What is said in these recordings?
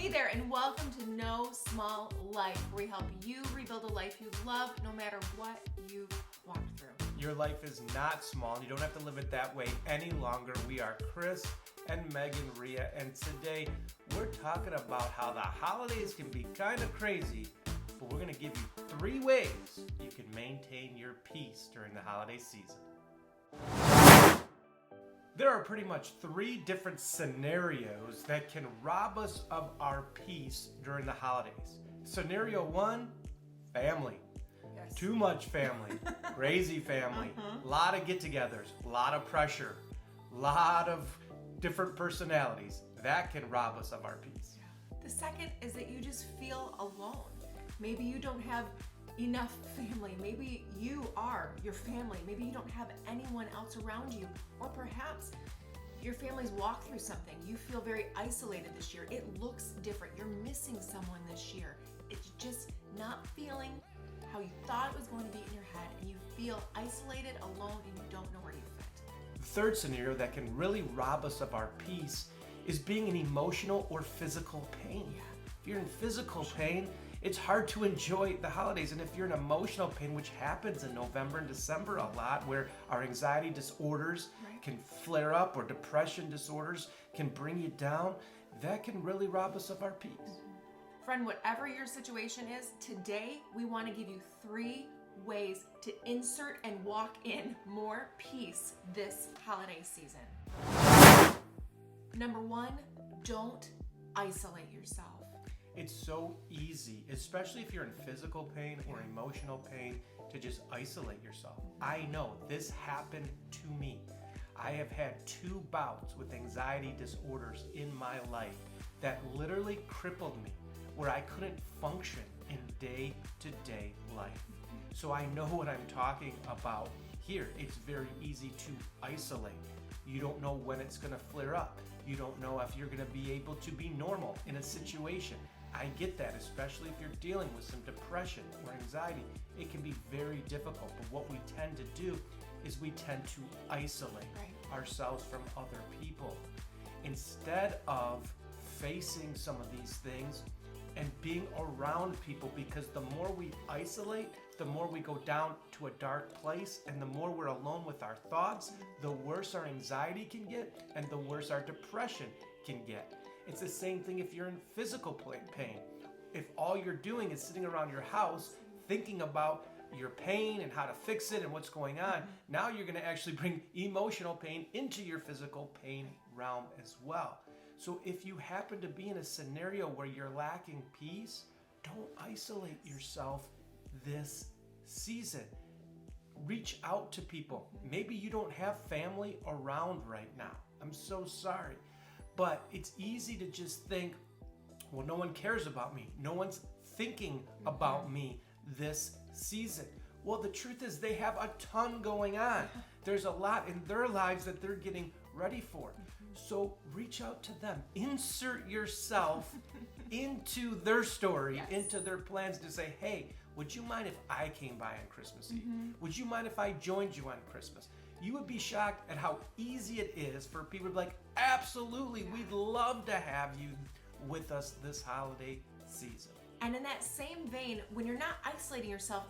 Hey there, and welcome to No Small Life, where we help you rebuild a life you love no matter what you've walked through. Your life is not small, and you don't have to live it that way any longer. We are Chris and Megan Rhea, and today we're talking about how the holidays can be kind of crazy, but we're going to give you 3 ways you can maintain your peace during the holiday season. There are pretty much 3 different scenarios that can rob us of our peace during the holidays. Scenario 1, family. Yes. Too much family, crazy family, a lot of get-togethers, a lot of pressure, a lot of different personalities. That can rob us of our peace. The second is that you just feel alone. Maybe you don't have enough family. Maybe you are your family. Maybe you don't have anyone else around you. Or perhaps your family's walked through something. You feel very isolated this year. It looks different. You're missing someone this year. It's just not feeling how you thought it was going to be in your head, and you feel isolated, alone, and you don't know where you fit. The third scenario that can really rob us of our peace is being in emotional or physical pain. If you're in physical pain, it's hard to enjoy the holidays. And if you're in emotional pain, which happens in November and December a lot, where our anxiety disorders can flare up or depression disorders can bring you down, that can really rob us of our peace. Friend, whatever your situation is, today we want to give you 3 ways to insert and walk in more peace this holiday season. Number 1, don't isolate yourself. It's so easy, especially if you're in physical pain or emotional pain, to just isolate yourself. I know this happened to me. I have had 2 bouts with anxiety disorders in my life that literally crippled me, where I couldn't function in day-to-day life. So I know what I'm talking about here. It's very easy to isolate. You don't know when it's going to flare up. You don't know if you're going to be able to be normal in a situation. I get that, especially if you're dealing with some depression or anxiety. It can be very difficult, but what we tend to do is we tend to isolate ourselves from other people instead of facing some of these things and being around people, because the more we isolate, the more we go down to a dark place, and the more we're alone with our thoughts, the worse our anxiety can get and the worse our depression can get. It's the same thing if you're in physical pain. If all you're doing is sitting around your house thinking about your pain and how to fix it and what's going on, now you're going to actually bring emotional pain into your physical pain realm as well. So if you happen to be in a scenario where you're lacking peace, don't isolate yourself this season. Reach out to people. Maybe you don't have family around right now. I'm so sorry. But it's easy to just think, well, no one cares about me. No one's thinking about me this season. Well, the truth is they have a ton going on. There's a lot in their lives that they're getting ready for. So reach out to them. Insert yourself into their story, into their plans, to say, hey, would you mind if I came by on Christmas Eve? Would you mind if I joined you on Christmas? You would be shocked at how easy it is for people to be like, absolutely, we'd love to have you with us this holiday season. And in that same vein, when you're not isolating yourself,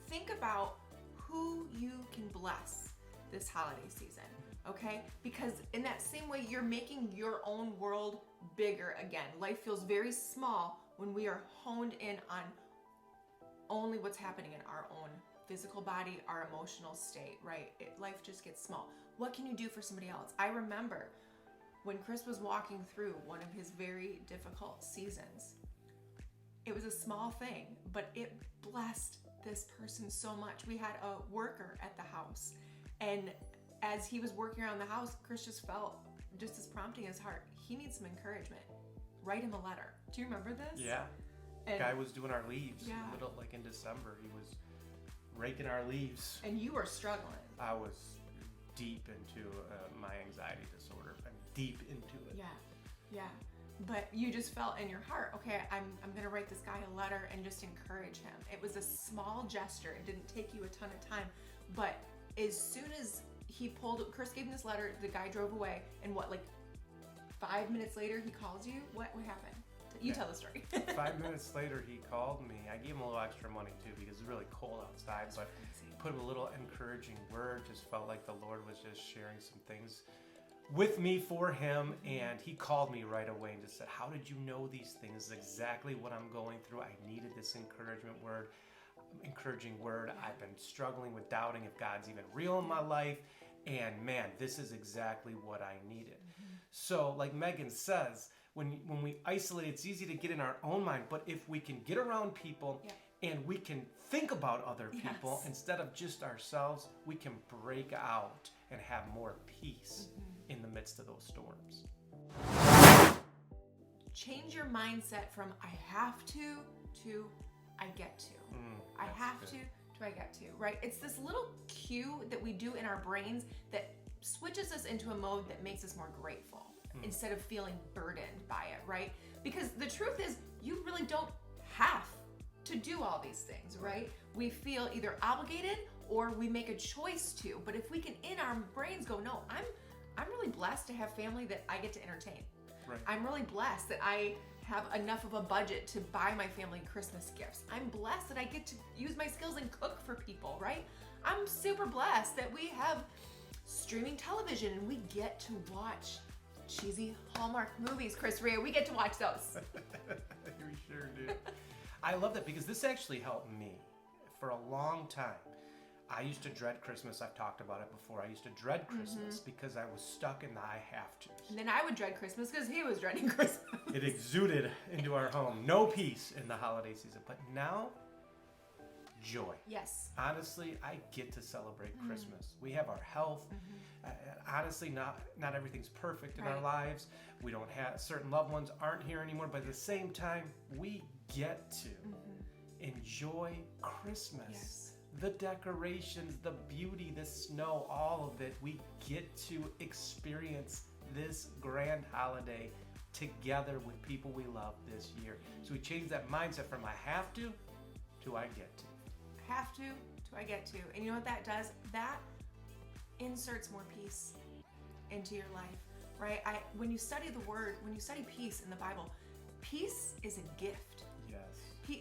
think about who you can bless this holiday season, okay? Because in that same way, you're making your own world bigger again. Life feels very small when we are honed in on only what's happening in our own physical body, our emotional state, right? Life just gets small. What can you do for somebody else? I remember when Chris was walking through one of his very difficult seasons. It was a small thing, but it blessed this person so much. We had a worker at the house, and as he was working around the house, Chris just felt just as prompting in his heart, he needs some encouragement. Write him a letter. Do you remember this? Yeah. And guy was doing our leaves in December. He was raking our leaves. And you were struggling. I was deep into my anxiety disorder. I'm deep into it. Yeah. But you just felt in your heart, okay, I'm going to write this guy a letter and just encourage him. It was a small gesture. It didn't take you a ton of time. But as soon as Chris gave him this letter, the guy drove away, and 5 minutes later he calls you? What happened? You tell the story. 5 minutes later, he called me. I gave him a little extra money too because it's really cold outside, but put him a little encouraging word. Just felt like the Lord was just sharing some things with me for him, and he called me right away and just said, "How did you know these things? This is exactly what I'm going through. I needed this encouraging word. I've been struggling with doubting if God's even real in my life, and man, this is exactly what I needed." So, like Megan says, when we isolate, it's easy to get in our own mind, but if we can get around people and we can think about other people instead of just ourselves, we can break out and have more peace in the midst of those storms. Change your mindset from I have to I get to. I have to I get to, right? It's this little cue that we do in our brains that switches us into a mode that makes us more grateful instead of feeling burdened by it, right? Because the truth is, you really don't have to do all these things, right? We feel either obligated or we make a choice to. But if we can, in our brains, go, no, I'm really blessed to have family that I get to entertain. Right. I'm really blessed that I have enough of a budget to buy my family Christmas gifts. I'm blessed that I get to use my skills and cook for people, right? I'm super blessed that we have streaming television and we get to watch cheesy Hallmark movies, Chris Rea. We get to watch those. We sure do. I love that because this actually helped me for a long time. I used to dread Christmas. I've talked about it before. I used to dread Christmas because I was stuck in the I have to. And then I would dread Christmas because he was dreading Christmas. It exuded into our home. No peace in the holiday season. But now, joy. Yes. Honestly, I get to celebrate Christmas. We have our health. Honestly, not everything's perfect in our lives. We don't have, certain loved ones aren't here anymore. But at the same time, we get to enjoy Christmas. Yes. The decorations, the beauty, the snow, all of it. We get to experience this grand holiday together with people we love this year. So we change that mindset from I have to I get to. Have to I get to. And you know what that does? That inserts more peace into your life, right? When you study the word, when you study peace in the Bible, peace is a gift. Yes.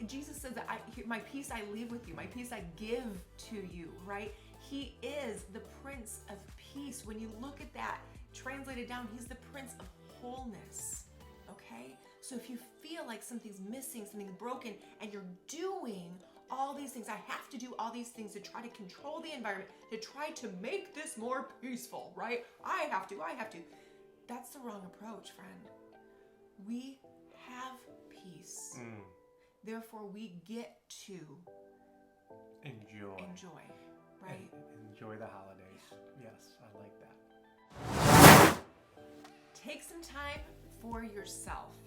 Jesus says that my peace I leave with you, my peace I give to you, right? He is the Prince of Peace. When you look at that, translated down, he's the Prince of Wholeness, okay? So if you feel like something's missing, something's broken, and you're doing all these things, I have to do all these things to try to control the environment, to try to make this more peaceful, right? I have to. That's the wrong approach, friend. We have peace. Therefore, we get to enjoy, right? And enjoy the holidays. Yes, I like that. Take some time for yourself.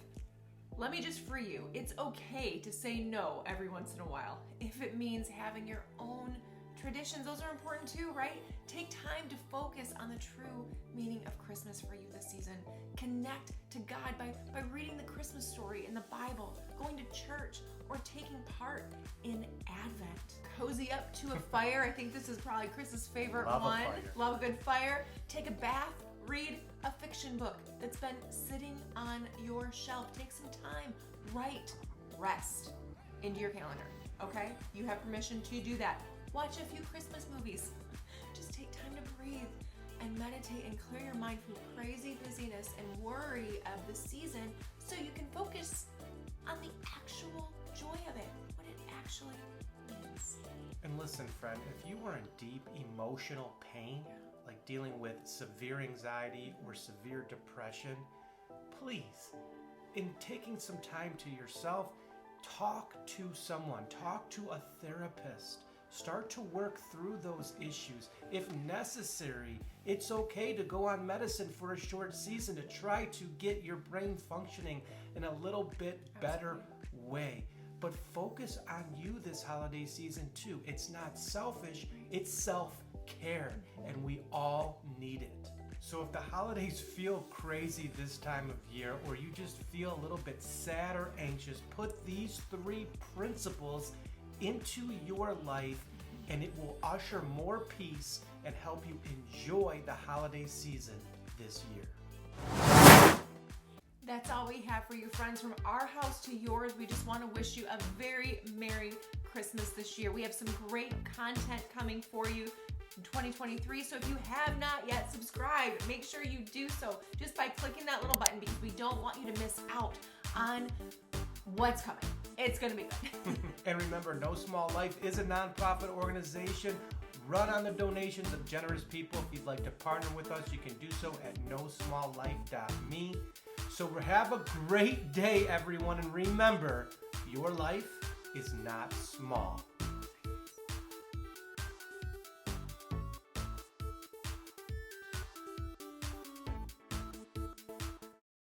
Let me just free you. It's okay to say no every once in a while. If it means having your own traditions, those are important too, right? Take time to focus on the true meaning of Christmas for you this season. Connect to God by reading the Christmas story in the Bible, going to church, or taking part in Advent. Cozy up to a fire. I think this is probably Chris's favorite one. Love a good fire. Take a bath. Read a fiction book that's been sitting on your shelf. Take some time. Write rest into your calendar, okay? You have permission to do that. Watch a few Christmas movies. Just take time to breathe and meditate and clear your mind from crazy busyness and worry of the season so you can focus on the actual joy of it, what it actually means. And listen, friend, if you are in deep emotional pain, like dealing with severe anxiety or severe depression, please, in taking some time to yourself, talk to someone, talk to a therapist. Start to work through those issues. If necessary, it's okay to go on medicine for a short season to try to get your brain functioning in a little bit better way. But focus on you this holiday season too. It's not selfish, it's self-care, and we all need it. So if the holidays feel crazy this time of year, or you just feel a little bit sad or anxious, put these 3 principles into your life, and it will usher more peace and help you enjoy the holiday season this year. That's all we have for you, friends. From our house to yours, we just want to wish you a very Merry Christmas this year. We have some great content coming for you in 2023. So if you have not yet subscribed, make sure you do so just by clicking that little button, because we don't want you to miss out on what's coming. It's going to be good. And remember, No Small Life is a nonprofit organization run on the donations of generous people. If you'd like to partner with us, you can do so at nosmalllife.me. So have a great day, everyone. And remember, your life is not small.